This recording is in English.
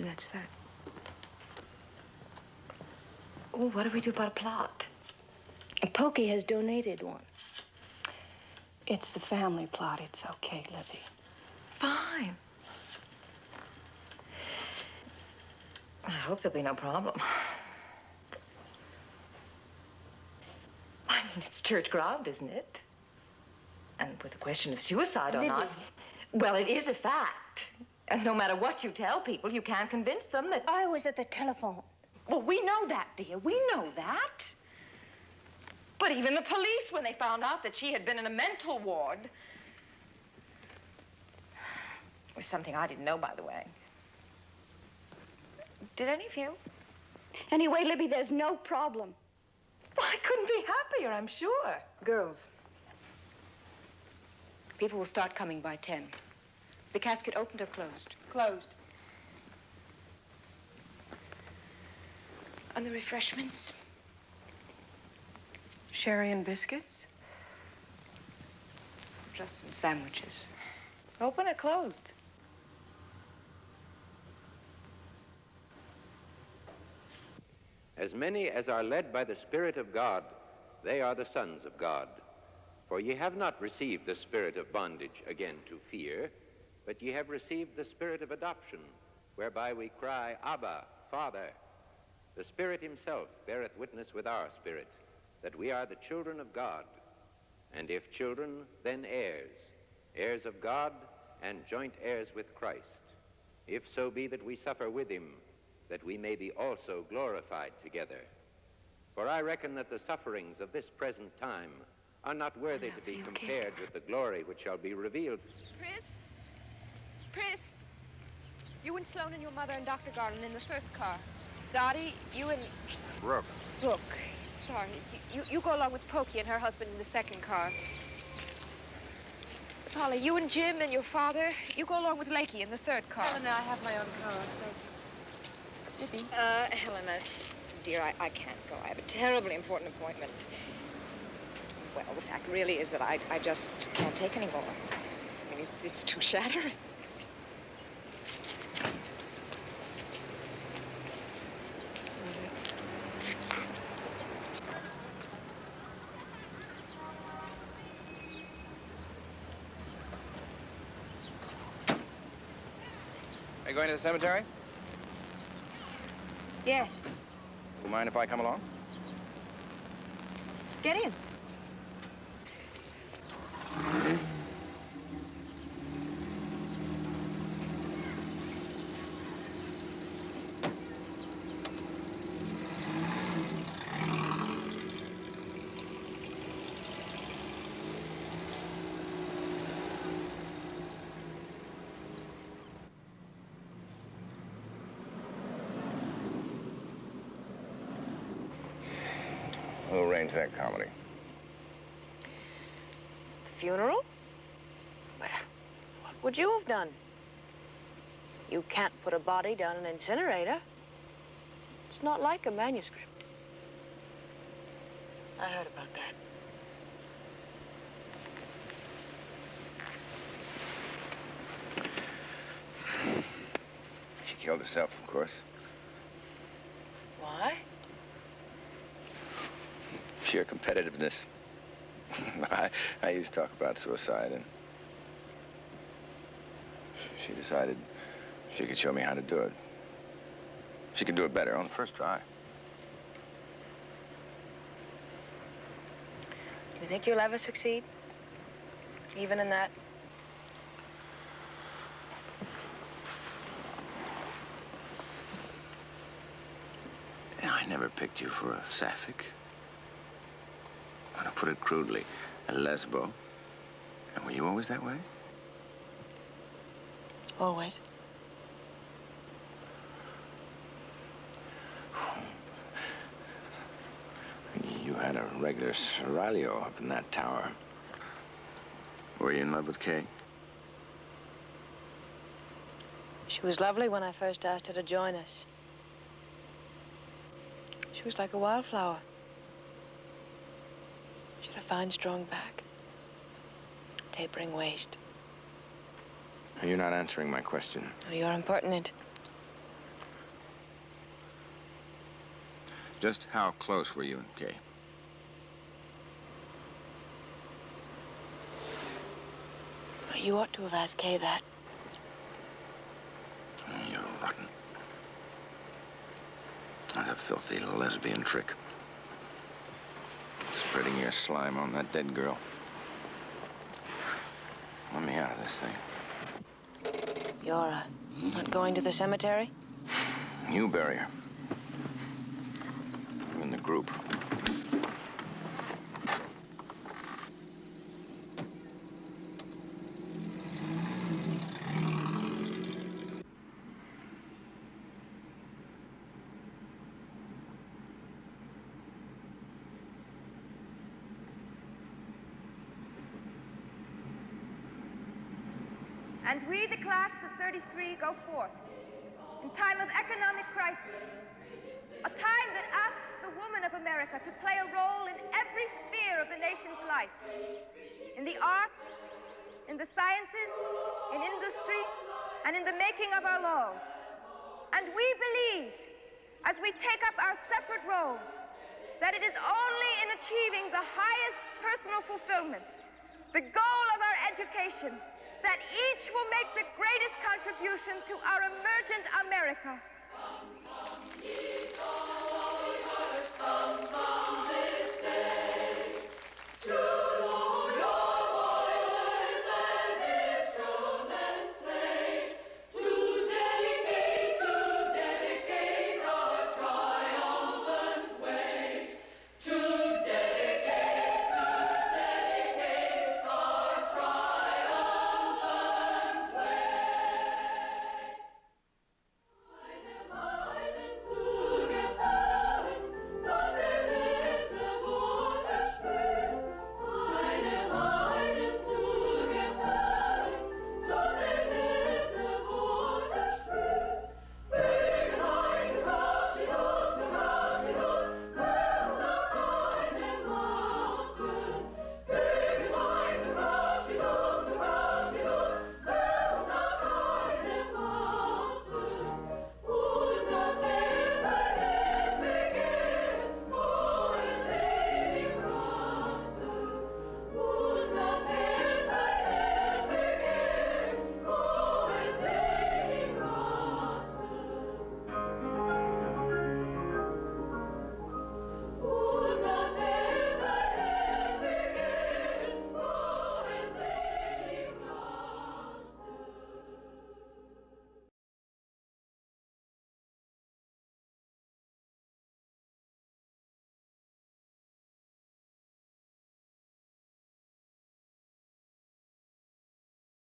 that's that. Oh, what do we do about a plot? Pokey has donated one. It's the family plot. It's okay, Libby. Fine. I hope there'll be no problem. I mean, it's church ground, isn't it? And with the question of suicide or not, well, it is a fact. And no matter what you tell people, you can't convince them that... I was at the telephone. Well, we know that, dear. We know that. But even the police, when they found out that she had been in a mental ward... It was something I didn't know, by the way. Did any of you? Anyway, Libby, there's no problem. Well, I couldn't be happier, I'm sure. Girls, people will start coming by 10. The casket opened or closed? Closed. And the refreshments? Sherry and biscuits? Just some sandwiches. Open or closed? As many as are led by the Spirit of God, they are the sons of God. For ye have not received the spirit of bondage again to fear, but ye have received the spirit of adoption, whereby we cry, Abba, Father. The Spirit himself beareth witness with our spirit, that we are the children of God. And if children, then heirs, heirs of God, and joint heirs with Christ, if so be that we suffer with him, that we may be also glorified together. For I reckon that the sufferings of this present time are not worthy to be compared with the glory which shall be revealed. Priss, you and Sloan and your mother and Dr. Garland in the first car. Dottie, you and... Brooke. Sorry. You go along with Pokey and her husband in the second car. Polly, you and Jim and your father, you go along with Lakey in the third car. Helena, I have my own car. Libby. Helena, dear, I can't go. I have a terribly important appointment. Well, the fact really is that I just can't take any more. I mean, it's too shattering. Are you going to the cemetery? Yes. You mind if I come along? Get in. Who arranged that comedy? The funeral? Well, what would you have done? You can't put a body down an incinerator. It's not like a manuscript. I heard about that. She killed herself, of course. Why? Sheer competitiveness. I used to talk about suicide, and she decided she could show me how to do it. She could do it better on the first try. You think you'll ever succeed? Even in that? I never picked you for a sapphic. To put it crudely, a lesbo. And were you always that way? Always. You had a regular seraglio up in that tower. Were you in love with Kay? She was lovely when I first asked her to join us. She was like a wildflower. She had a fine, strong back. Tapering waist. You're not answering my question. Oh, you're impertinent. Just how close were you and Kay? You ought to have asked Kay that. Oh, you're rotten. That's a filthy lesbian trick. Spreading your slime on that dead girl. Let me out of this thing. You're, not going to the cemetery? You bury her. You in the group. And we, the class of 33, go forth in time of economic crisis, a time that asks the woman of America to play a role in every sphere of the nation's life, in the arts, in the sciences, in industry, and in the making of our laws. And we believe, as we take up our separate roles, that it is only in achieving the highest personal fulfillment, the goal of our education, that each will make the greatest contribution to our emergent America.